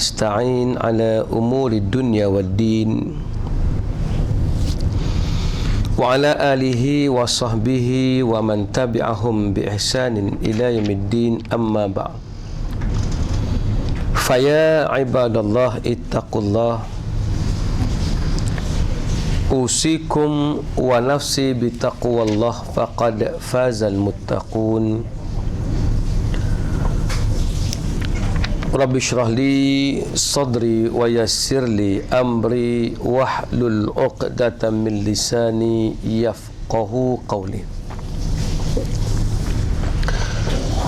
nasta'in ala umuri dunya wad din wa ala alihi wa sahbihi wa man tabi'ahum bi ihsanin ila yaumiddin, amma ba'd. Faya ibadallah ittaqullah, usikum wa nafsi bitaqwallah, faqad fazal muttaqun. Rabbi syrah li sadri wa yassir li amri wahlul 'uqdatam min lisani yafqahu qawli.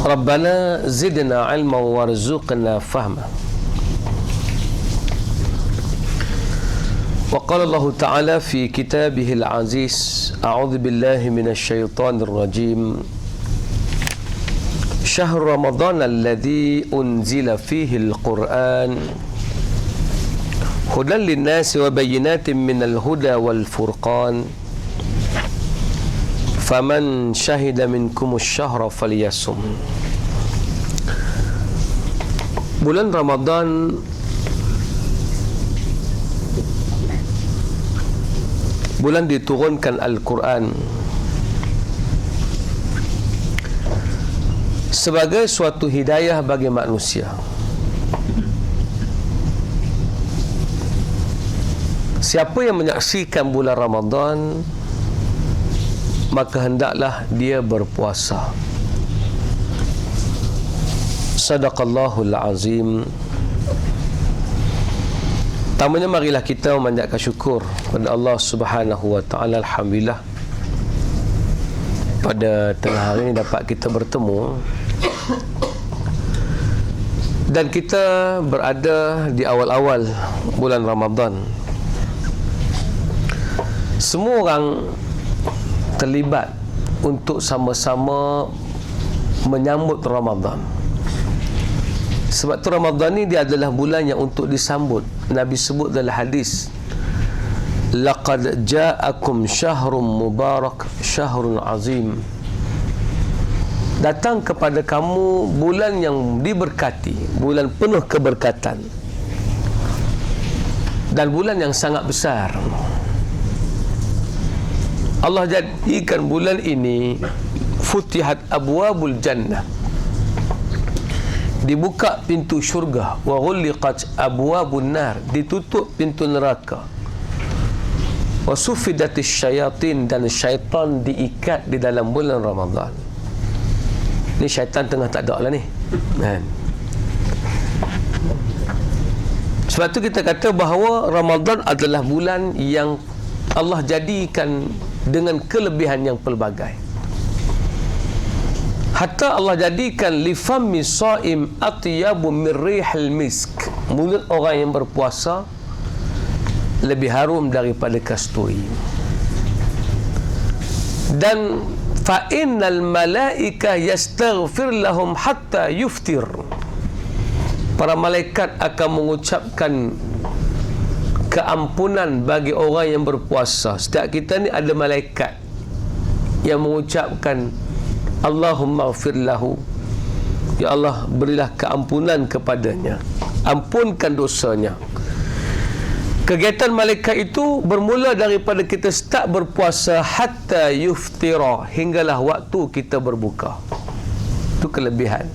Rabbana zidna ilman warzuqna fahma. Wa qala Allah Ta'ala fi kitabihil aziz, a'udzu billahi minasy syaithanir rajim. Syahr Ramadan alladhi unzila fihi al-Quran hudan lin-nasi wa bayyinatin minal huda wal furqan faman syahida minkumus syahra falyasum. Bulan Ramadan bulan diturunkan Al-Quran sebagai suatu hidayah bagi manusia. Siapa yang menyaksikan bulan Ramadan, maka hendaklah dia berpuasa. Sadaqallahul azim. Pertamanya, marilah kita memanjatkan syukur kepada Allah Subhanahu wa taala. Alhamdulillah, pada tengah hari ini dapat kita bertemu dan kita berada di awal-awal bulan Ramadan. Semua orang terlibat untuk sama-sama menyambut Ramadan. Sebab tu Ramadan ni dia adalah bulan yang untuk disambut. Nabi sebut dalam hadis, laqad ja'akum syahrun mubarak syahrun azim. Datang kepada kamu bulan yang diberkati, bulan penuh keberkatan, dan bulan yang sangat besar. Allah jadikan bulan ini futihat abwabul jannah, dibuka pintu syurga, wa ghulliqat abwabun nar, ditutup pintu neraka, wa sufidatis syayatin, dan syaitan diikat di dalam bulan Ramadan. Ni syaitan tengah tak ada lah ni kan? Sebab tu kita kata bahawa Ramadan adalah bulan yang Allah jadikan dengan kelebihan yang pelbagai. Hatta Allah jadikan lifammi shaim atyabu min rihil misk, mulut orang yang berpuasa lebih harum daripada kasturi. Dan fa innal malaika yastaghfir lahum hatta yuftir, para malaikat akan mengucapkan keampunan bagi orang yang berpuasa. Setiap kita ni ada malaikat yang mengucapkan Allahumma ighfir lahu, ya Allah berilah keampunan kepadanya, ampunkan dosanya. Kegiatan malaikat itu bermula daripada kita start berpuasa hatta yuftira, hinggalah waktu kita berbuka. Itu kelebihan.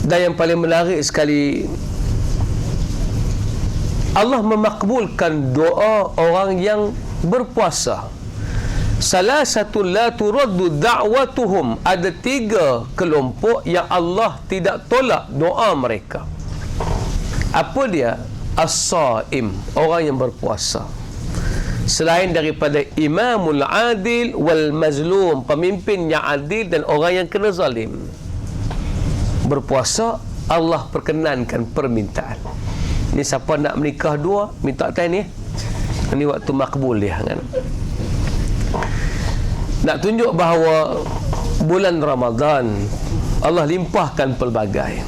Dan yang paling menarik sekali, Allah memakbulkan doa orang yang berpuasa. Salah satu la turaddu da'watuhum, ada 3 kelompok yang Allah tidak tolak doa mereka. Apa dia? As-saim, orang yang berpuasa. Selain daripada imamul adil wal mazlum, pemimpin yang adil dan orang yang kena zalim. Berpuasa, Allah perkenankan permintaan. Ni siapa nak menikah 2, minta time ni. Ini waktu makbul dia kan. Nak tunjuk bahawa bulan Ramadan Allah limpahkan pelbagai.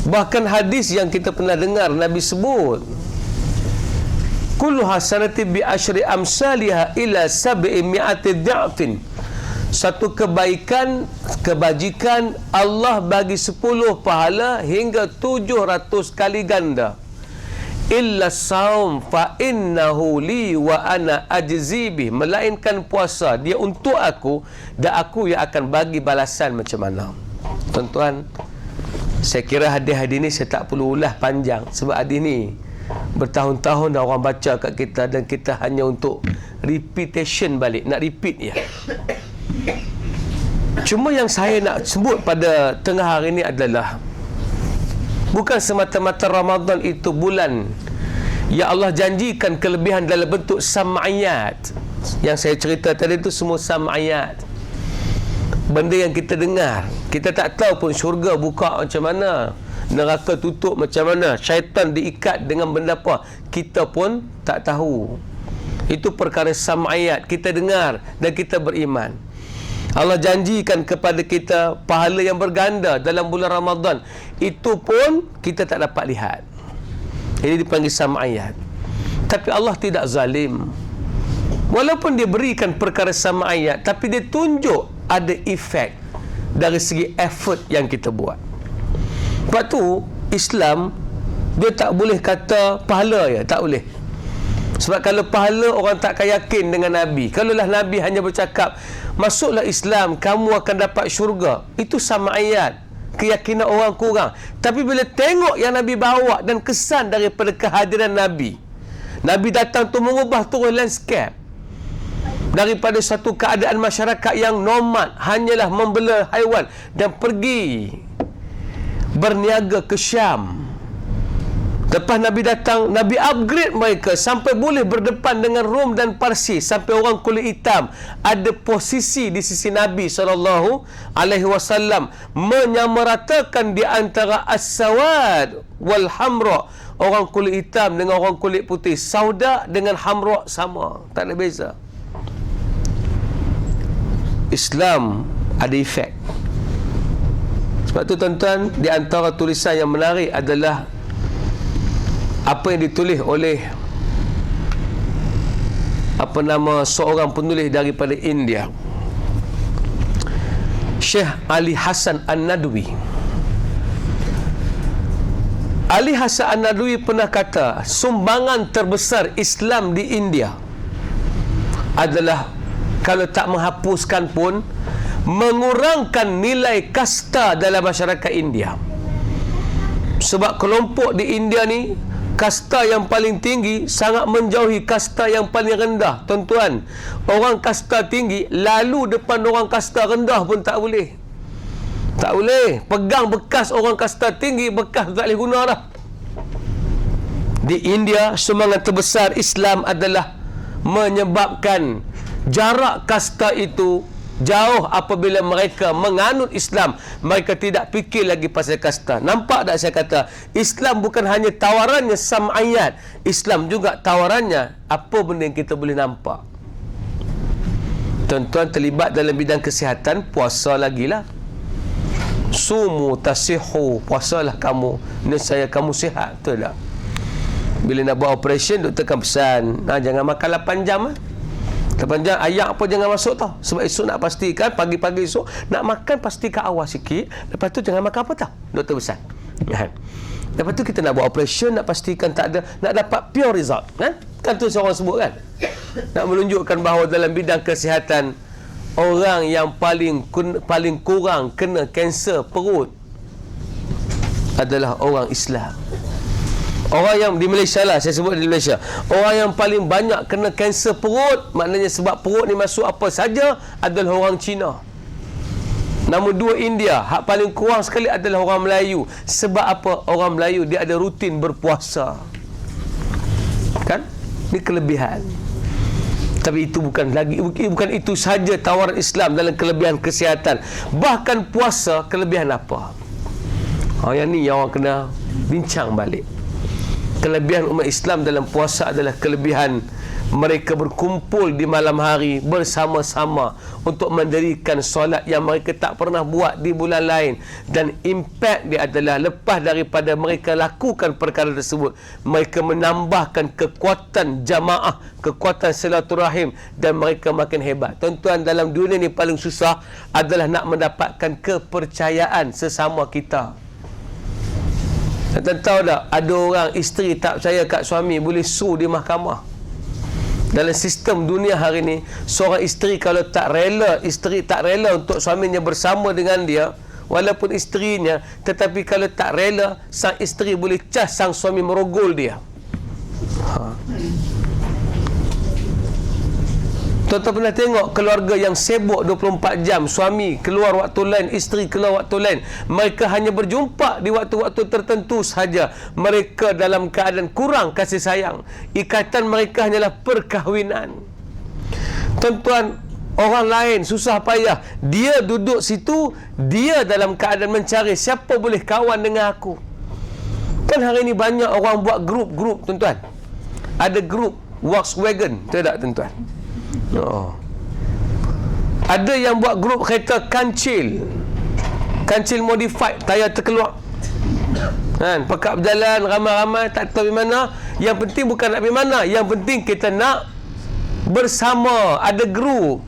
Bahkan hadis yang kita pernah dengar Nabi sebut, kullu hasanati bi asyri amsalha ila 700 dha'fin, satu kebajikan Allah bagi 10 pahala hingga 700 kali ganda. Illa saum fa innahu li wa ana ajzi bih, melainkan puasa dia untuk aku dan aku yang akan bagi balasan macam mana. Tuan-tuan, saya kira hadis-hadis ni saya tak perlu ulas panjang sebab hadis ni bertahun-tahun dah orang baca kat kita dan kita hanya untuk repetition balik, nak repeat je. Cuma yang saya nak sebut pada tengah hari ni adalah bukan semata-mata Ramadan itu bulan ya Allah janjikan kelebihan dalam bentuk sam'ayat. Yang saya cerita tadi itu semua sam'ayat, benda yang kita dengar. Kita tak tahu pun syurga buka macam mana, neraka tutup macam mana, syaitan diikat dengan benda apa, kita pun tak tahu. Itu perkara sam'ayat, kita dengar dan kita beriman. Allah janjikan kepada kita pahala yang berganda dalam bulan Ramadan. Itu pun kita tak dapat lihat. Ini dipanggil sam'ayat. Tapi Allah tidak zalim. Walaupun dia berikan perkara sam'ayat, tapi dia tunjuk ada efek dari segi effort yang kita buat. Sebab tu Islam dia tak boleh kata pahala ya, tak boleh. Sebab kalau pahala orang tak akan yakin dengan Nabi. Kalaulah Nabi hanya bercakap masuklah Islam kamu akan dapat syurga, itu sama ayat, keyakinan orang kurang. Tapi bila tengok yang Nabi bawa dan kesan daripada kehadiran Nabi, Nabi datang tu mengubah terus landscape daripada satu keadaan masyarakat yang nomad, hanyalah membela haiwan, dan pergi berniaga ke Syam. Lepas Nabi datang, Nabi upgrade mereka sampai boleh berdepan dengan Rom dan Parsi, sampai orang kulit hitam ada posisi di sisi Nabi SAW, menyamaratakan di antara as-sawad wal hamra, orang kulit hitam dengan orang kulit putih, sauda dengan hamra sama, tak ada beza. Islam ada efek. Sebab tu tuan-tuan, di antara tulisan yang menarik adalah apa yang ditulis oleh seorang penulis daripada India, Syekh Ali Hasan An-Nadwi. Ali Hasan An-Nadwi pernah kata sumbangan terbesar Islam di India adalah, kalau tak menghapuskan pun, mengurangkan nilai kasta dalam masyarakat India. Sebab kelompok di India ni, kasta yang paling tinggi sangat menjauhi kasta yang paling rendah. Tuan-tuan, orang kasta tinggi lalu depan orang kasta rendah pun tak boleh. Tak boleh. Pegang bekas orang kasta tinggi, bekas tak boleh guna dah. Di India, sumbangan terbesar Islam adalah menyebabkan jarak kasta itu jauh. Apabila mereka menganut Islam, mereka tidak fikir lagi pasal kasta. Nampak tak saya kata, Islam bukan hanya tawarannya sam'ayat, Islam juga tawarannya apa benda yang kita boleh nampak. Tuan-tuan terlibat dalam bidang kesihatan, puasa lagi lah. Sumu tasihu, puasalah kamu, nescaya kamu sihat. Betul tak? Bila nak buat operation, doktor kan pesan, jangan makan 8 jam 8 jam ayak apa jangan masuk tau. Sebab esok nak pastikan, pagi-pagi esok nak makan, pastikan awal sikit. Lepas tu jangan makan apa tau, doktor pesan. Lepas tu kita nak buat operation, nak pastikan tak ada, nak dapat pure result. Kan tu seorang sebut kan, nak menunjukkan bahawa dalam bidang kesihatan, orang yang paling kurang kena kanser perut adalah orang Islam. Orang yang di Malaysia lah, saya sebut di Malaysia, orang yang paling banyak kena kanser perut, maknanya sebab perut ni masuk apa saja, adalah orang Cina. Nombor 2 India, hak paling kurang sekali adalah orang Melayu. Sebab apa? Orang Melayu dia ada rutin berpuasa. Kan? Ini kelebihan. Tapi itu bukan itu saja tawaran Islam dalam kelebihan kesihatan. Bahkan puasa, kelebihan apa? Yang ni yang orang kena bincang balik. Kelebihan umat Islam dalam puasa adalah kelebihan mereka berkumpul di malam hari bersama-sama untuk mendirikan solat yang mereka tak pernah buat di bulan lain, dan impak dia adalah lepas daripada mereka lakukan perkara tersebut, mereka menambahkan kekuatan jamaah, kekuatan silaturahim, dan mereka makin hebat. Tuan-tuan, dalam dunia ni paling susah adalah nak mendapatkan kepercayaan sesama kita. Tuan tahu tak, ada orang isteri tak percaya kat suami boleh sue di mahkamah. Dalam sistem dunia hari ni, seorang isteri kalau tak rela, isteri tak rela untuk suaminya bersama dengan dia, walaupun isterinya, tetapi kalau tak rela, sang isteri boleh cas sang suami merogol dia. Tuan-tuan pernah tengok keluarga yang sibuk 24 jam, suami keluar waktu lain, isteri keluar waktu lain, mereka hanya berjumpa di waktu-waktu tertentu sahaja, mereka dalam keadaan kurang kasih sayang, ikatan mereka hanyalah perkahwinan. Tuan-tuan, orang lain susah payah, dia duduk situ, dia dalam keadaan mencari siapa boleh kawan dengan aku. Kan hari ni banyak orang buat grup-grup, tuan-tuan. Ada grup Volkswagen, tahu tak tuan-tuan? Oh. Ada yang buat grup kereta kancil modified, tayar terkeluar kan, pakak berjalan ramai-ramai, tak tahu pergi mana. Yang penting bukan nak pergi mana, yang penting kita nak bersama. Ada grup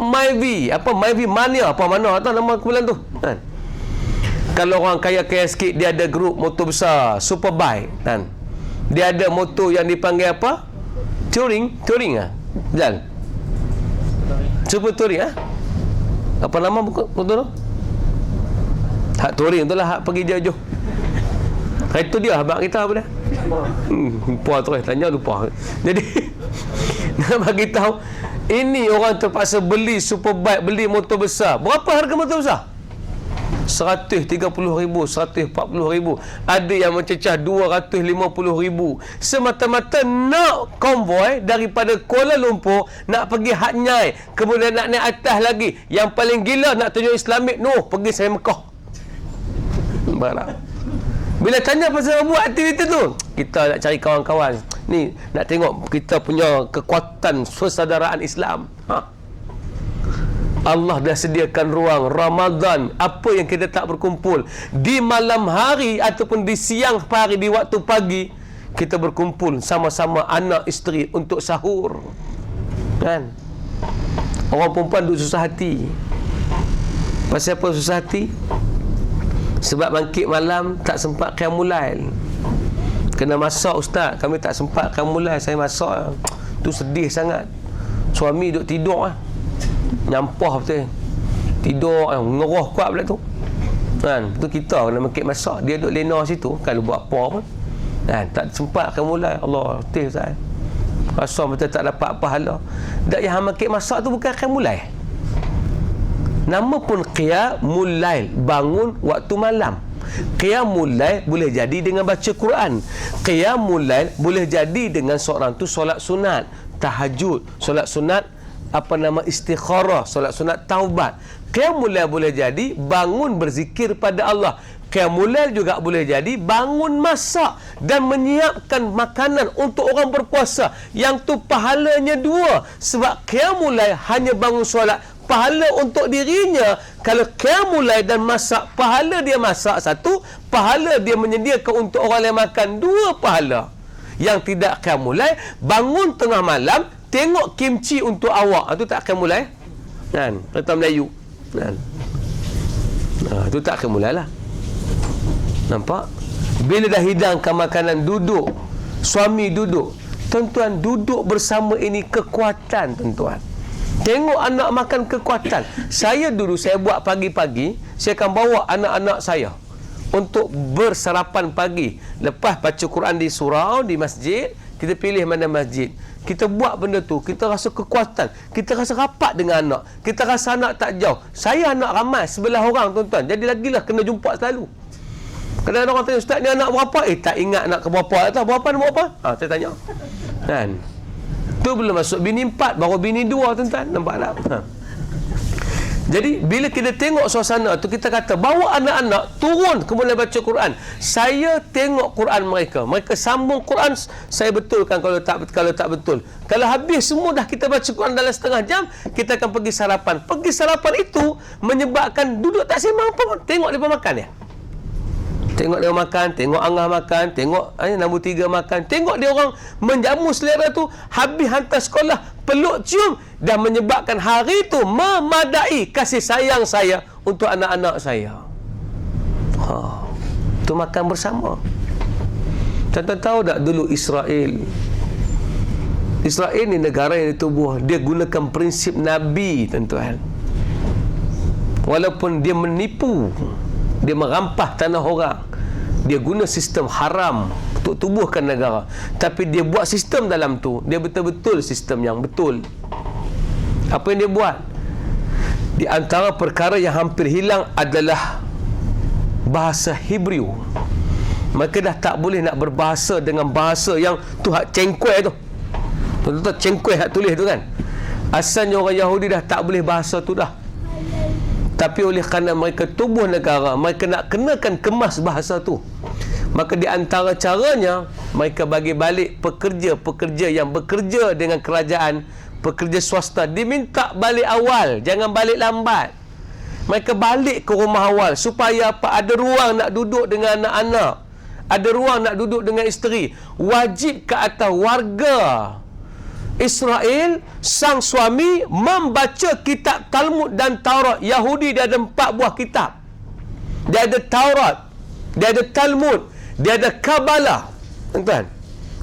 Myvi, Myvi Mania, apa mana tahu nama kumpulan tu kan. Kalau orang kaya-kaya sikit, dia ada grup motor besar, Superbike kan. Dia ada motor yang dipanggil apa? Touring Jal. Super Touring Apa nama motor tu? Hak Touring tu lah, hak pergi jauh-jauh. Itu dia abang kita apa dah? Lupa terus tanya, lupa. Jadi nak bagi tahu, ini orang terpaksa beli Superbike, beli motor besar. Berapa harga motor besar? 130,000, 140,000. Ada yang mencecah 250,000 semata-mata nak konvoi daripada Kuala Lumpur nak pergi Hat Nyai, kemudian nak naik atas lagi. Yang paling gila nak tunjuk Islamik, pergi saya Mekah. Barang. Bila tanya pasal buat aktiviti tu, kita nak cari kawan-kawan ni, nak tengok kita punya kekuatan persaudaraan Islam. Allah dah sediakan ruang Ramadan, apa yang kita tak berkumpul di malam hari ataupun di siang hari, di waktu pagi kita berkumpul sama-sama anak isteri untuk sahur kan. Orang perempuan duk susah hati. Pasal apa susah hati? Sebab bangkit malam tak sempat qiyamul lail. Kena masak ustaz, kami tak sempat qiyamul lail, saya masak tu sedih sangat. Suami duk tidur nyampah betul, tidur ngeroh kuat pula tu kan. Tu kita kena mekik masak, dia duduk lena situ, kalau buat apa pun kan, tak sempat akan mulai. Allah letih Ustaz, rasa macam tak dapat pahala. Dak yang mekik masak tu bukan akan mulai, nama pun qiyamul lail, bangun waktu malam. Qiyamul lail boleh jadi dengan baca Quran, qiyamul lail boleh jadi dengan seorang tu solat sunat tahajud, solat sunat istikharah, solat sunat taubat. Qiyamul lail boleh jadi bangun berzikir pada Allah. Qiyamul lail juga boleh jadi bangun masak dan menyiapkan makanan untuk orang berpuasa. Yang tu pahalanya dua, sebab qiyamul lail hanya bangun solat, pahala untuk dirinya. Kalau qiyamul lail dan masak, pahala dia masak satu, pahala dia menyediakan untuk orang lain makan dua pahala. Yang tidak qiyamul lail, bangun tengah malam tengok kimchi untuk awak, tu tak akan mulai kan, kata Melayu kan. Tu tak akan mulai lah. Nampak? Bila dah hidangkan makanan, duduk, suami duduk, tuan-tuan, duduk bersama ini kekuatan tuan-tuan. Tengok anak makan, kekuatan. Saya dulu, saya buat pagi-pagi, saya akan bawa anak-anak saya untuk bersarapan pagi. Lepas baca Quran di surau, di masjid, kita pilih mana masjid, kita buat benda tu, kita rasa kekuatan, kita rasa rapat dengan anak, kita rasa anak tak jauh. Saya anak ramai, 11 orang tuan-tuan, jadi lagilah kena jumpa selalu. Kadang-kadang orang tanya, ustaz ni anak berapa? Tak ingat anak ke berapa, tak berapa nombor berapa? Saya tanya kan, tu belum masuk bini 4, baru bini 2 tuan-tuan, nampak tak? Jadi bila kita tengok suasana tu, kita kata bawa anak-anak turun kemudian baca Quran. Saya tengok Quran mereka sambung Quran, saya betulkan kalau tak betul. Kalau habis semua dah kita baca Quran dalam setengah jam, kita akan pergi sarapan. Pergi sarapan itu menyebabkan duduk tak sembang pun. Tengok dia makan ya. Tengok dia makan, tengok Angah makan, tengok nombor 3 makan, tengok dia orang menjamu selera tu, habis hantar sekolah, peluk cium, dan menyebabkan hari tu memadai kasih sayang saya untuk anak-anak saya. Tu makan bersama. Tuan-tuan tahu tak dulu Israel ni negara yang ditubuh, dia gunakan prinsip Nabi, tuan-tuan. Walaupun dia menipu, dia merampas tanah orang, dia guna sistem haram untuk tubuhkan negara, tapi dia buat sistem dalam tu, dia betul-betul sistem yang betul. Apa yang dia buat? Di antara perkara yang hampir hilang adalah bahasa Hebrew. Mereka dah tak boleh nak berbahasa dengan bahasa yang tu hak cengkueh tu. Tuan-tuan cengkueh hak tulis tu kan. Asalnya orang Yahudi dah tak boleh bahasa tu dah. Tapi oleh kerana mereka tubuh negara, mereka nak kenakan kemas bahasa tu. Maka di antara caranya, mereka bagi balik pekerja-pekerja yang bekerja dengan kerajaan, pekerja swasta, diminta balik awal, jangan balik lambat. Mereka balik ke rumah awal supaya apa? Ada ruang nak duduk dengan anak-anak, ada ruang nak duduk dengan isteri. Wajib ke atas warga Israel, sang suami membaca kitab Talmud dan Taurat. Yahudi dia ada 4 buah kitab. Dia ada Taurat, dia ada Talmud, dia ada Kabbalah, tuan-tuan,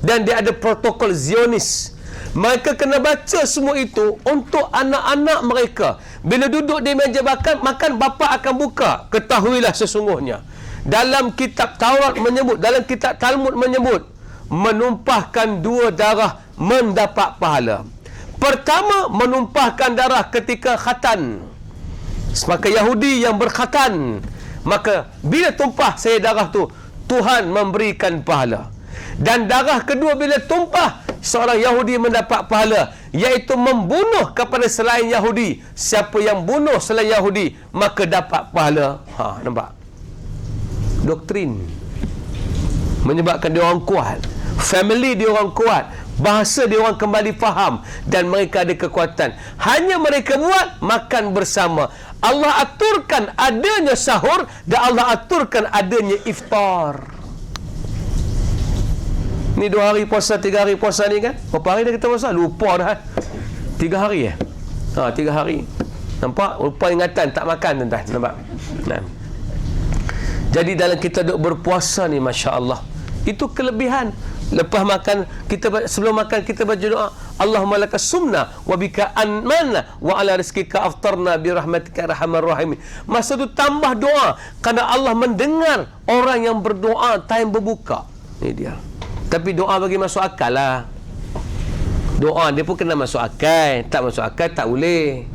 dan dia ada protokol Zionis. Mereka kena baca semua itu untuk anak-anak mereka. Bila duduk di meja makan, bapa akan buka. Ketahuilah sesungguhnya dalam kitab Taurat menyebut, dalam kitab Talmud menyebut, menumpahkan 2 darah mendapat pahala. Pertama, menumpahkan darah ketika khatan. Maka Yahudi yang berkhatan, maka bila tumpah saya darah tu, Tuhan memberikan pahala. Dan darah kedua bila tumpah, seorang Yahudi mendapat pahala, iaitu membunuh kepada selain Yahudi. Siapa yang bunuh selain Yahudi, maka dapat pahala. Nampak? Doktrin menyebabkan dia orang kuat, family dia orang kuat, bahasa dia orang kembali faham, dan mereka ada kekuatan. Hanya mereka buat makan bersama. Allah aturkan adanya sahur, dan Allah aturkan adanya iftar. Ni 2 hari puasa, 3 hari puasa ni kan, berapa hari dah kita puasa? Lupa dah. 3 hari 3 hari. Nampak? Lupa ingatan, tak makan, tuan-tuan. Nampak? Nah. Jadi dalam kita duk berpuasa ni, Masya Allah, itu kelebihan. Lepas makan, sebelum makan kita baca doa, Allahumma laka sumna wa bika anmanna wa ala rizkika aftarna bi rahmatika arhamar rahimin. Masa tu tambah doa, kerana Allah mendengar orang yang berdoa time berbuka. Ini dia. Tapi doa bagi masuk akal lah. Doa dia pun kena masuk akal. Tak masuk akal tak boleh.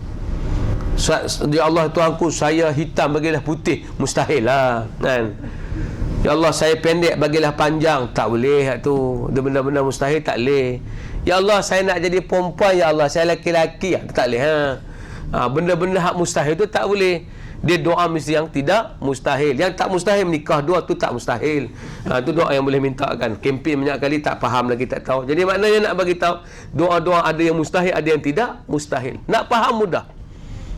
Ya Allah Tuhanku, saya hitam bagilah putih, mustahil lah kan. Ya Allah saya pendek bagilah panjang, tak boleh tu. Dia benda-benda mustahil tak boleh. Ya Allah saya nak jadi perempuan, ya Allah saya lelaki, tak boleh benda-benda hak mustahil tu tak boleh. Dia doa mesti yang tidak mustahil. Yang tak mustahil menikah dua tu tak mustahil. Tu doa yang boleh minta kan. Kempen banyak kali tak faham lagi, tak tahu. Jadi maknanya nak bagi tahu doa-doa ada yang mustahil, ada yang tidak mustahil. Nak faham mudah.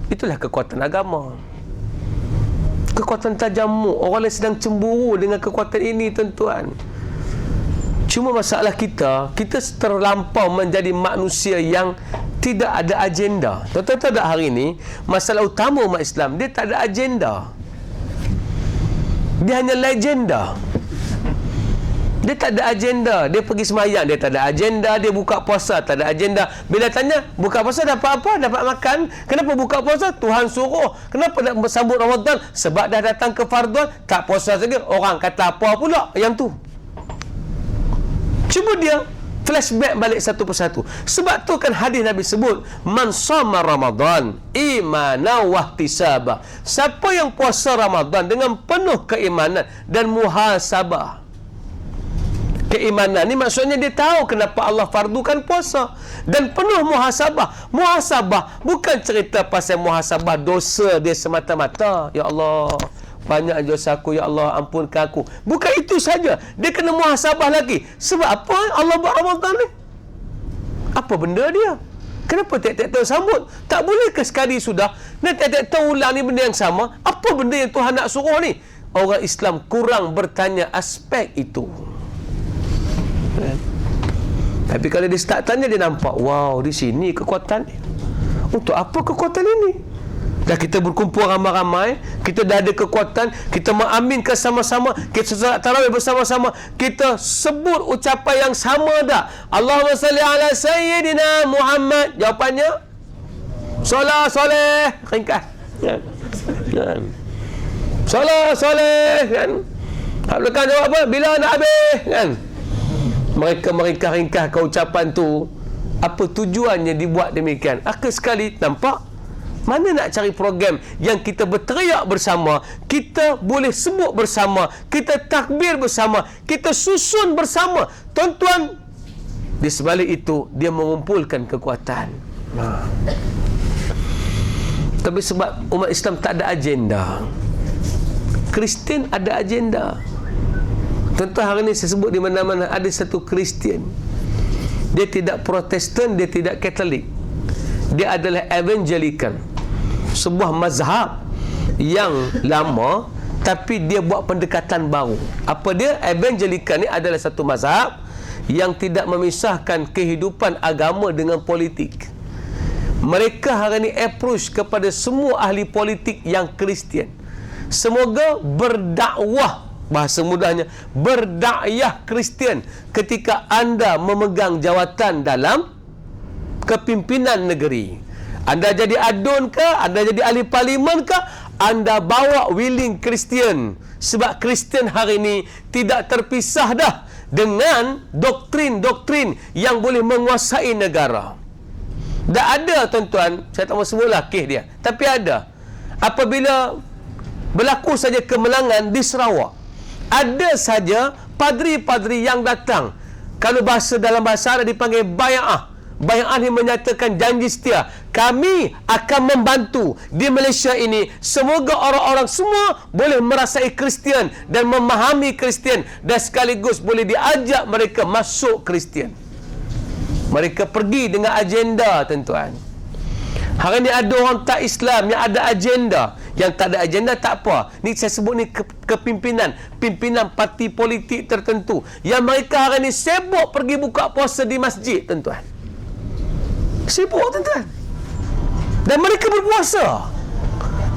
Itulah kekuatan agama. Kekuatan tajamuk. Orang lain sedang cemburu dengan kekuatan ini, tuan-tuan. Cuma masalah kita terlampau menjadi manusia yang tidak ada agenda. Tuan-tuan tahu tak hari ini, masalah utama umat Islam, dia tak ada agenda. Dia hanya legenda. Dia tak ada agenda. Dia pergi semayang, dia tak ada agenda. Dia buka puasa, tak ada agenda. Bila tanya, buka puasa dapat apa? Dapat makan. Kenapa buka puasa? Tuhan suruh. Kenapa nak bersambut Ramadan? Sebab dah datang ke farduan, tak puasa saja. Orang kata apa pula yang tu? Cuba dia flashback balik satu persatu. Sebab tu kan hadis Nabi sebut, man shoma Ramadan imanan wa ihtisaba. Siapa yang puasa Ramadan dengan penuh keimanan dan muhasabah. Keimanan ni maksudnya dia tahu kenapa Allah fardukan puasa, dan penuh muhasabah. Muhasabah bukan cerita pasal muhasabah dosa dia semata-mata. Ya Allah, banyak dosa aku, ya Allah ampunkan aku. Bukan itu saja, dia kena muhasabah lagi. Sebab apa Allah buat Ramadan ni? Apa benda dia? Kenapa tiap-tiap tahun sambut? Tak boleh ke sekali sudah? Dan tiap-tiap tahun ulang ni benda yang sama? Apa benda yang Tuhan nak suruh ni? Orang Islam kurang bertanya aspek itu. Tapi kalau dia start tanya, dia nampak, wow, di sini kekuatan ni. Untuk apa kekuatan ini? Dah kita berkumpul ramai-ramai, kita dah ada kekuatan, kita mengaminkan sama-sama, kita solat tarawih bersama-sama, kita sebut ucapan yang sama dah. Allahumma salli ala Sayyidina Muhammad. Jawapannya, solat soleh, ringkas. Kan? Solat soleh, kan? Hak belakang jawab apa? Bila nak habis, kan? Mereka ringkas-ringkaskan ucapan tu. Apa tujuannya dibuat demikian? Akhir sekali nampak, mana nak cari program yang kita berteriak bersama, kita boleh sebut bersama, kita takbir bersama, kita susun bersama. Tuan-tuan, di sebalik itu dia mengumpulkan kekuatan. Tapi sebab umat Islam tak ada agenda, Kristian ada agenda. Contoh hari ini saya sebut di mana-mana ada satu Kristian. Dia tidak Protestan, dia tidak Katolik. Dia adalah Evangelical. Sebuah mazhab yang lama, tapi dia buat pendekatan baru. Apa dia? Evangelical ni adalah satu mazhab yang tidak memisahkan kehidupan agama dengan politik. Mereka hari ini approach kepada semua ahli politik yang Kristian. Semoga berdakwah, bahasa mudahnya, berdakwah Kristian ketika anda memegang jawatan dalam kepimpinan negeri. Anda jadi adun ke, anda jadi ahli parlimen ke, anda bawa willing Kristian. Sebab Kristian hari ini tidak terpisah dah dengan doktrin-doktrin yang boleh menguasai negara. Dah ada, tuan-tuan, saya tak mahu sebutlah kes dia, tapi ada. Apabila berlaku saja kemenangan di Sarawak, ada saja padri-padri yang datang. Kalau dalam bahasa Arab dipanggil bay'ah. Bay'ah ni menyatakan janji setia. Kami akan membantu di Malaysia ini. Semoga orang-orang semua boleh merasai Kristian dan memahami Kristian, dan sekaligus boleh diajak mereka masuk Kristian. Mereka pergi dengan agenda, tuan-tuan. Hari ni ada orang tak Islam yang ada agenda. Yang tak ada agenda tak apa. Ni saya sebut ni kepimpinan, pimpinan parti politik tertentu yang mereka hari ni sibuk pergi buka puasa di masjid, tuan-tuan. Sibuk, tuan-tuan. Dan mereka berpuasa.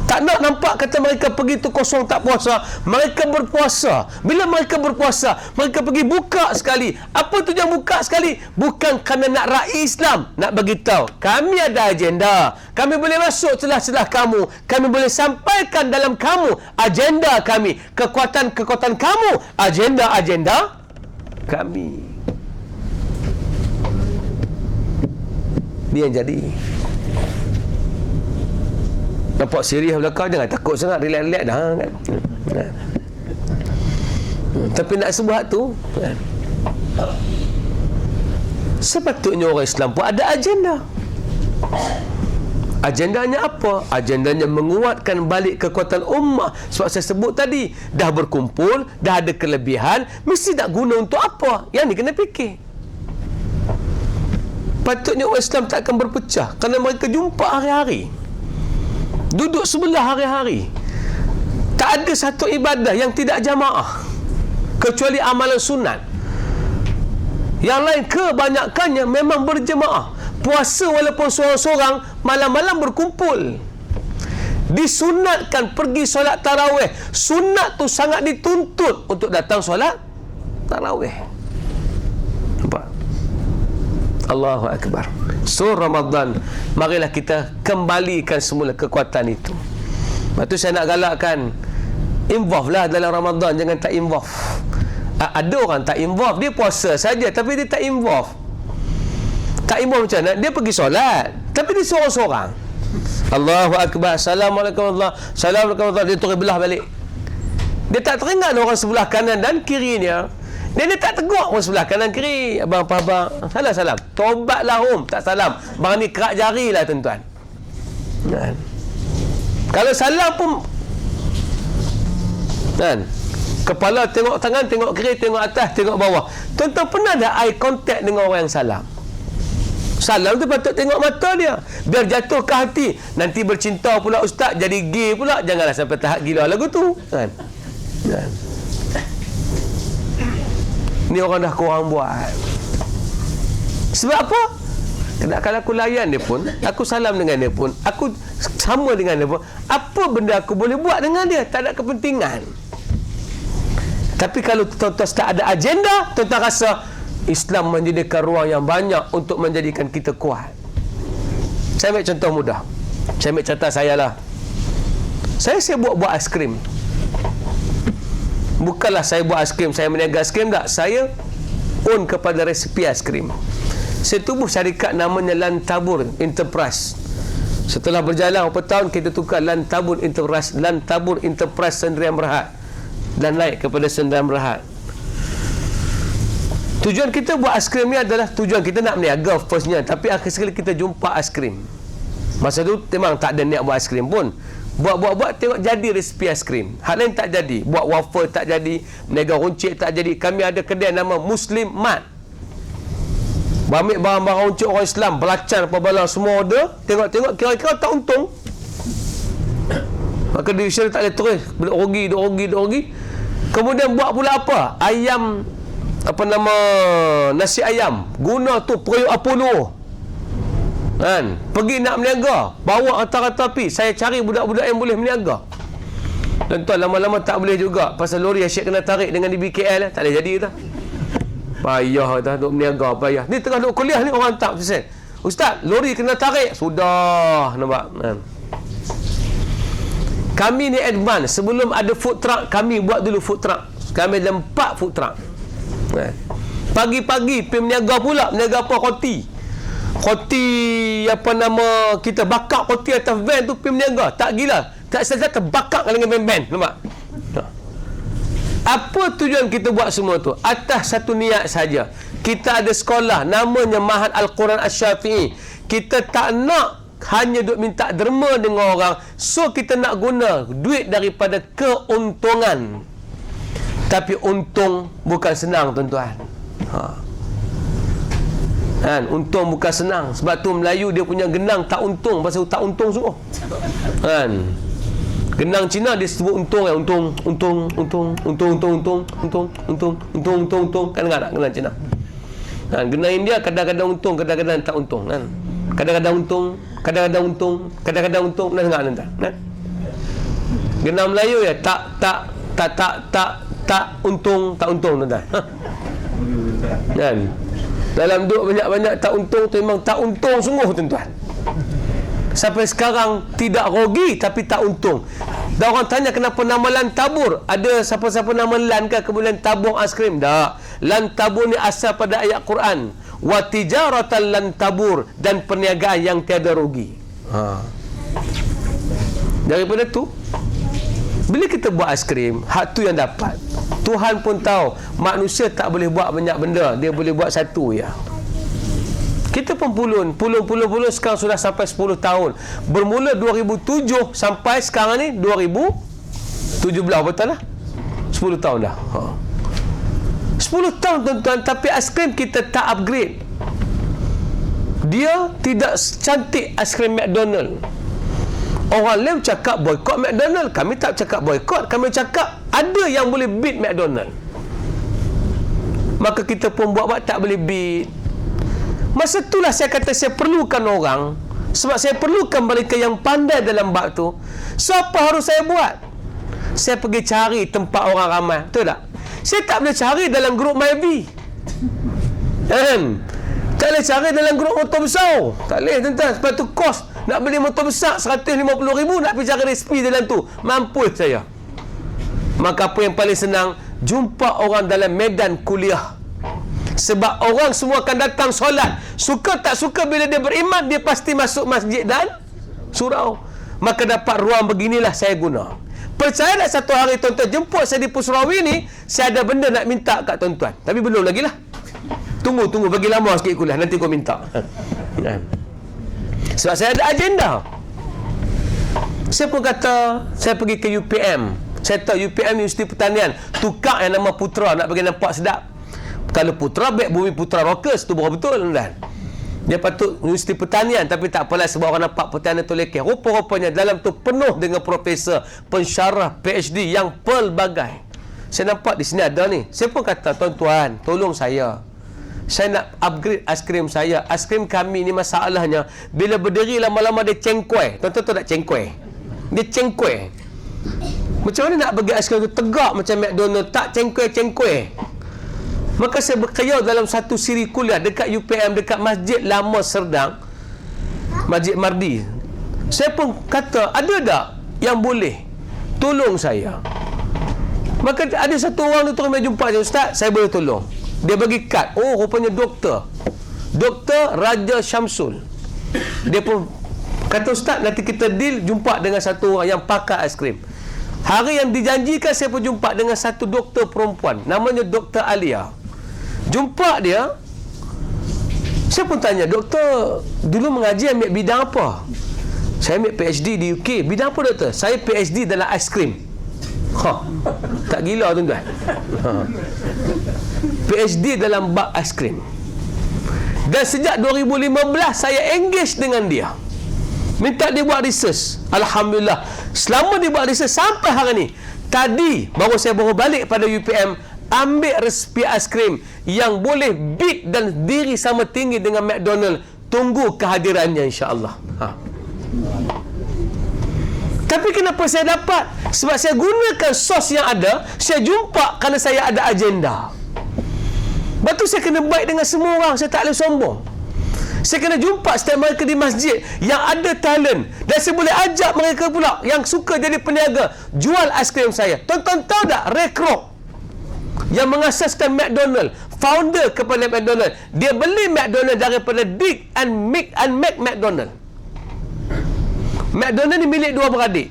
Tak nak nampak kata mereka pergi tu kosong tak puasa. Mereka berpuasa. Bila mereka berpuasa, mereka pergi buka sekali. Apa tujuan buka sekali? Bukan kerana nak raih Islam, nak beritahu kami ada agenda, kami boleh masuk celah-celah kamu, kami boleh sampaikan dalam kamu agenda kami, kekuatan-kekuatan kamu, agenda-agenda kami. Dia yang jadi. Nampak serius belakang, jangan takut sangat, relax-relax dah kan. Tapi nak sebuah tu, sepatutnya orang Islam pun ada agenda. Agendanya apa? Agendanya menguatkan balik kekuatan ummah. Sebab saya sebut tadi, dah berkumpul, dah ada kelebihan, mesti nak guna untuk apa? Yang ni kena fikir. Patutnya orang Islam tak akan berpecah kerana mereka jumpa hari-hari, duduk sebelah hari-hari. Tak ada satu ibadah yang tidak jamaah kecuali amalan sunat. Yang lain kebanyakannya memang berjemaah. Puasa walaupun seorang-seorang, malam-malam berkumpul. Disunatkan pergi solat tarawih. Sunat tu sangat dituntut untuk datang solat tarawih. Nampak? Allahu Akbar. So Ramadan, marilah kita kembalikan semula kekuatan itu. Lepas tu saya nak galakkan, involve lah dalam Ramadan, jangan tak involve. Ada orang tak involve, dia puasa saja tapi dia tak involve. Tak involve macam mana? Dia pergi solat tapi dia seorang-seorang. Allahu Akbar, Assalamualaikum warahmatullahi wabarakatuh, Assalamualaikum warahmatullahi wabarakatuh. Dia terus belah balik. Dia tak teringat orang sebelah kanan dan kirinya. Dia tak tegur pun sebelah kanan kiri. Abang apa abang? Salam. Tobatlah tak salam. Bang ni kerak jari lah tuan-tuan. Kan? Kalau salam pun kan? Kepala tengok tangan, tengok kiri, tengok atas, tengok bawah. Tuan-tuan pernah ada eye contact dengan orang yang salam? Salam tu patut tengok mata dia, biar jatuh ke hati. Nanti bercinta pula ustaz, jadi gay pula. Janganlah sampai tahap gila lagu tu, kan? Ni orang dah korang buat. Sebab apa? Kalau aku layan dia pun, aku salam dengan dia pun, aku sama dengan dia pun, apa benda aku boleh buat dengan dia? Tak ada kepentingan. Tapi kalau tuan-tuan tak ada agenda, tuan-tuan rasa Islam menjadikan ruang yang banyak untuk menjadikan kita kuat. Saya ambil contoh mudah. Saya ambil contoh saya lah. Saya buat aiskrim. Bukanlah saya buat aiskrim, saya meniaga aiskrim, tak. Saya own kepada resepi aiskrim. Saya tubuh syarikat namanya Lantabur Enterprise. Setelah berjalan beberapa tahun, kita tukar Lantabur Enterprise Sendirian Berhad, dan naik kepada Sendirian Berhad. Tujuan kita buat aiskrim ni adalah tujuan kita nak meniaga firstnya, tapi akhir sekali kita jumpa aiskrim. Masa tu memang tak ada niat buat aiskrim pun. Buat tengok jadi resepi aiskrim. Hal lain tak jadi. Buat wafer tak jadi, meniaga runcit tak jadi. Kami ada kedai nama Muslim Mart. Ambil barang-barang runcit orang Islam, belacan apa bala semua order. Tengok kira-kira tak untung. Maka division tak boleh terus, rugi. Kemudian buat pula apa? Ayam, apa nama, nasi ayam, guna tu periuk Apollo, kan? Pergi nak meniaga, bawa rata-rata api. Saya cari budak-budak yang boleh meniaga. Dan tuan lama-lama tak boleh juga, pasal lori asyik kena tarik dengan di BKL, tak boleh jadi dah. Payah dah duk meniaga, payah. Ni tengah duk kuliah ni orang tak macam ustaz, lori kena tarik, sudah nampak, kan? Kami ni advance. Sebelum ada food truck, kami buat dulu food truck. Kami ada 4 food truck. Pagi-pagi pergi meniaga pula. Meniaga apa? Roti apa nama, kita bakar roti atas van tu, pergi meniaga. Tak gila, tak saja terbakar dengan van-van. Nampak? Apa tujuan kita buat semua tu? Atas satu niat saja. Kita ada sekolah namanya Mahad Al-Quran Asy-Syafi'i. Kita tak nak hanya duk minta derma dengan orang, so kita nak guna duit daripada keuntungan. Tapi untung bukan senang, tuan-tuan. Kan? Untung bukan senang. Sebab tu Melayu dia punya genang tak untung, pasal tak untung sungguh. Kan? Genang Cina dia sebut untung, ya, untung. Kan dengar tak genang Cina? Kan? Genang India kadang-kadang untung, kadang-kadang tak untung, kan? Kadang-kadang untung, kadang-kadang untung. Nak dengar tuan-tuan? Kan? Genang Melayu ya tak untung, tuan-tuan. Kan? Dalam duk banyak-banyak tak untung tu, memang tak untung sungguh, tuan-tuan. Sampai sekarang tidak rugi tapi tak untung. Dan orang tanya kenapa nama Lantabur? Ada siapa-siapa nama Lan ke kemudian tabung aiskrim? Tak. Lantabur ni asal pada ayat Quran. Wa tijaratan lan tabur, dan perniagaan yang tiada rugi. Daripada tu, bila kita buat aiskrim, hak tu yang dapat. Tuhan pun tahu manusia tak boleh buat banyak benda, dia boleh buat satu ya. Kita pun pulun sekarang sudah sampai 10 tahun. Bermula 2007 sampai sekarang ni 2017, betul lah? 10 tahun dah. 10 tahun, tuan-tuan, tapi aiskrim kita tak upgrade. Dia tidak cantik aiskrim McDonald. Orang lain cakap boykot McDonald, kami tak cakap boykot, kami cakap ada yang boleh beat McDonald. Maka kita pun buat tak boleh beat. Masa itulah saya kata saya perlukan orang, sebab saya perlukan mereka yang pandai dalam bab tu. So apa harus saya buat? Saya pergi cari tempat orang ramai, betul tak? Saya tak boleh cari dalam grup Myvi, kan? Tak boleh cari dalam grup motor besar, tak boleh, tuan-tuan. Sebab tu kos nak beli motor besar 150,000, nak pergi cari resipi dalam tu, mampu saya. Maka apa yang paling senang? Jumpa orang dalam medan kuliah. Sebab orang semua akan datang solat. Suka tak suka, bila dia beriman, dia pasti masuk masjid dan surau. Maka dapat ruang beginilah saya guna. Percaya tak satu hari tuan-tuan jemput saya di Pusrawi ni, saya ada benda nak minta kat tuan-tuan. Tapi belum lagi lah. Tunggu, bagi lama sikit kuliah, nanti kau minta. Sebab saya ada agenda. Saya pun kata, saya pergi ke UPM. Saya tahu UPM Universiti Pertanian, tukar yang nama Putra nak bagi nampak sedap. Kalau Putra, baik Bumi Putra Rockers, tu bukan betul, tuan-tuan. Dia patut Universiti Pertanian, tapi tak apalah sebab orang nampak pertanian tu lekeh. Rupa-rupanya dalam tu penuh dengan profesor, pensyarah, PhD yang pelbagai. Saya nampak di sini ada ni. Saya pun kata, tuan-tuan, tolong saya. Saya nak upgrade aiskrim saya. Aiskrim kami ni masalahnya, bila berdiri lama-lama dia cengkuai. Tuan-tuan tahu tak cengkuai? Dia cengkuai. Macam mana nak bagi aiskrim tu tegak macam McDonald? Tak cengkuai-cengkuai. Maka saya berkayau dalam satu siri kuliah dekat UPM, dekat Masjid Lama Serdang, Masjid Mardi. Saya pun kata, ada tak yang boleh tolong saya? Maka ada satu orang tu terus mai jumpa saya, Ustaz, saya boleh tolong. Dia bagi kad. Oh, rupanya doktor Raja Syamsul. Dia pun kata, Ustaz, nanti kita deal jumpa dengan satu orang yang pakar aiskrim. Hari yang dijanjikan saya pun jumpa dengan satu doktor perempuan, namanya Dr. Alia. Jumpa dia, saya pun tanya, doktor dulu mengaji ambil bidang apa? Saya ambil PhD di UK. Bidang apa doktor? Saya PhD dalam aiskrim. Tak gila tuan-tuan. PhD dalam bab aiskrim. Dan sejak 2015 saya engage dengan dia, minta dia buat research. Alhamdulillah, selama dia buat research sampai hari ni, tadi saya baru balik pada UPM, ambil resepi aiskrim yang boleh beat dan diri sama tinggi dengan McDonald. Tunggu kehadirannya, insya-Allah. Tapi kenapa saya dapat? Sebab saya gunakan sos yang ada. Saya jumpa kerana saya ada agenda. Lepas tu saya kena baik dengan semua orang. Saya tak boleh sombong. Saya kena jumpa setiap mereka di masjid yang ada talent, dan saya boleh ajak mereka pula yang suka jadi peniaga jual aiskrim saya. Tuan-tuan tahu tak, Ray Kroc yang mengasaskan McDonald, founder kepada McDonald, dia beli McDonald daripada Dick and Mac McDonald. McDonald ni milik dua beradik.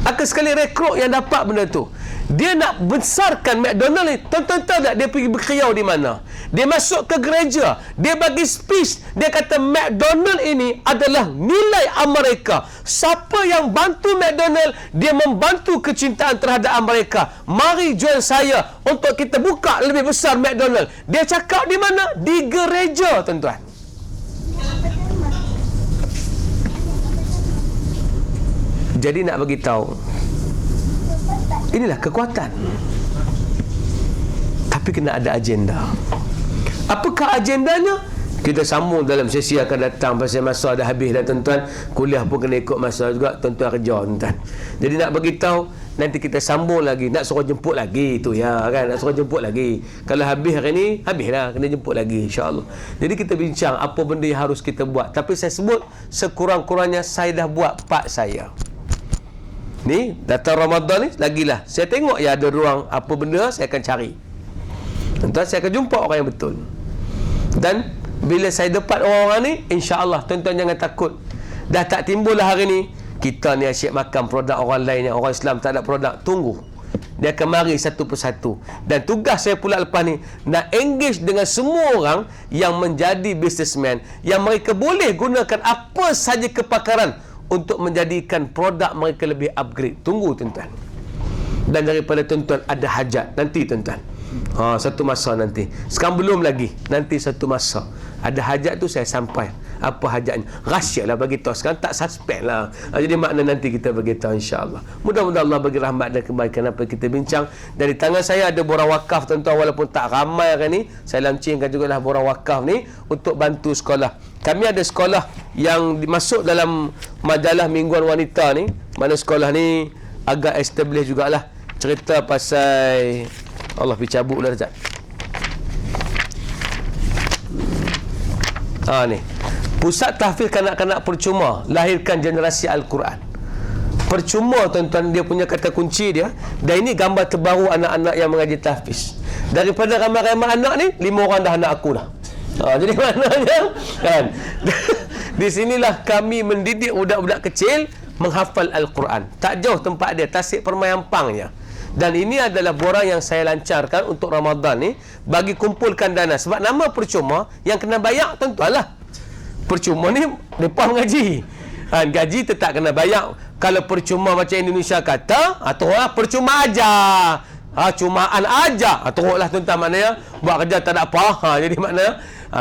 Akan sekali Ray Kroc yang dapat benda tu. Dia nak besarkan McDonald ni. Tuan-tuan tahu tak dia pergi berkriau di mana? Dia masuk ke gereja, dia bagi speech, dia kata McDonald ini adalah nilai Amerika. Siapa yang bantu McDonald, dia membantu kecintaan terhadap Amerika. Mari join saya untuk kita buka lebih besar McDonald. Dia cakap di mana? Di gereja, tuan-tuan. Jadi nak bagi tahu, inilah kekuatan. Tapi kena ada agenda. Apakah agendanya? Kita sambung dalam sesi akan datang. Pasal masa dah habis dah, tuan-tuan. Kuliah pun kena ikut masa juga, tuan-tuan kerja, tuan-tuan. Jadi nak bagi tahu, nanti kita sambung lagi. Nak suruh jemput lagi tu ya kan, nak suruh jemput lagi. Kalau habis hari ni, habislah, kena jemput lagi, insya-Allah. Jadi kita bincang apa benda yang harus kita buat. Tapi saya sebut sekurang-kurangnya saya dah buat part saya. Ni datang Ramadan ni lagilah saya tengok ya ada ruang apa benda, saya akan cari. Tuan-tuan, saya akan jumpa orang yang betul. Dan bila saya dapat orang-orang ni, insya-Allah tuan-tuan jangan takut. Dah tak timbul lah hari ni kita ni asyik makan produk orang lain yang orang Islam tak ada produk. Tunggu, dia akan mari satu persatu. Dan tugas saya pula lepas ni nak engage dengan semua orang yang menjadi businessman, yang mereka boleh gunakan apa saja kepakaran untuk menjadikan produk mereka lebih upgrade. Tunggu, tuan-tuan. Dan daripada tuan-tuan ada hajat nanti, tuan-tuan, satu masa nanti, sekarang belum lagi, nanti satu masa ada hajat tu saya sampai. Apa hajatnya? Rahsia lah bagi tahu. Sekarang tak suspend lah. Jadi makna nanti kita bagi tahu, insya-Allah. Mudah-mudahan Allah bagi rahmat dan kebaikan apa kita bincang. Dan di tangan saya ada borang wakaf, tuan-tuan, walaupun tak ramai hari ni, saya launchingkan jugalah borang wakaf ni untuk bantu sekolah. Kami ada sekolah yang masuk dalam majalah Mingguan Wanita ni. Mana sekolah ni agak establish jugalah. Cerita pasal Allah pergi cabut lah sekejap. Ni Pusat Tahfiz Kanak-kanak Percuma, lahirkan generasi Al-Quran. Percuma, tuan-tuan, dia punya kata kunci dia. Dan ini gambar terbaru anak-anak yang mengaji tahfiz. Daripada ramai-ramai anak ni, 5 orang dah anak aku dah. Jadi maknanya kan, di sinilah kami mendidik budak-budak kecil menghafal Al-Quran. Tak jauh tempat dia, Tasik Permayampangnya. Dan ini adalah borang yang saya lancarkan untuk Ramadan ni, bagi kumpulkan dana. Sebab nama percuma, yang kena bayar tentulah. Percuma ni mereka mengaji. Gaji tetap kena bayar. Kalau percuma macam Indonesia kata, teruklah percuma aja. Cumaan aja. Teruklah tuan-tuan, maknanya buat kerja tak ada apa. Jadi maknanya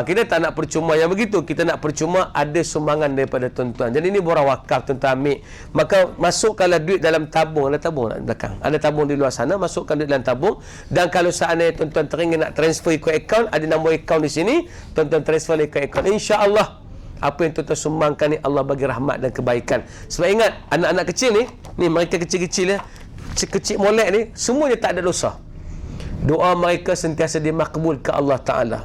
kita tak nak percuma yang begitu. Kita nak percuma ada sumbangan daripada tuan-tuan. Jadi ini borang wakaf tuan-tuan ambil. Maka masukkanlah duit dalam tabung. Ada tabung nak belakang? Ada tabung di luar sana. Masukkan duit dalam tabung. Dan kalau seandainya tuan-tuan teringin nak transfer ikut akaun, ada nombor akaun di sini. Tuan-tuan transfer ikut akaun. InsyaAllah apa yang tuan-tuan sumbangkan ni Allah bagi rahmat dan kebaikan. Sebab ingat, anak-anak kecil ni mereka kecil-kecil kecil molek ni, semuanya tak ada dosa. Doa mereka sentiasa dimakbul ke Allah Ta'ala.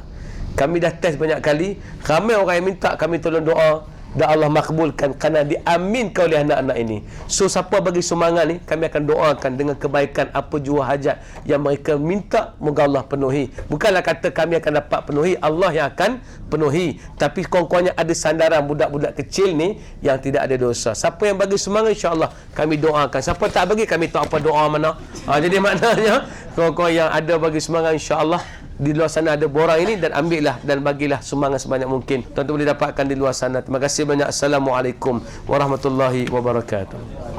Kami dah test banyak kali, ramai orang yang minta kami tolong doa, dan Allah makbulkan kerana diaminkan oleh anak-anak ini. So siapa bagi sumbangan ni, kami akan doakan dengan kebaikan apa jua hajat yang mereka minta, moga Allah penuhi. Bukanlah kata kami akan dapat penuhi, Allah yang akan penuhi. Tapi kurang-kurangnya ada sandaran budak-budak kecil ni yang tidak ada dosa. Siapa yang bagi sumbangan, insya-Allah kami doakan. Siapa tak bagi, kami tahu apa doa mana. Jadi maknanya kurang-kurang yang ada bagi sumbangan, insya-Allah di luar sana ada borang ini, dan ambillah dan bagilah sumbangan sebanyak mungkin. Tuan-tuan boleh dapatkan di luar sana. Terima kasih banyak. Assalamualaikum warahmatullahi wabarakatuh.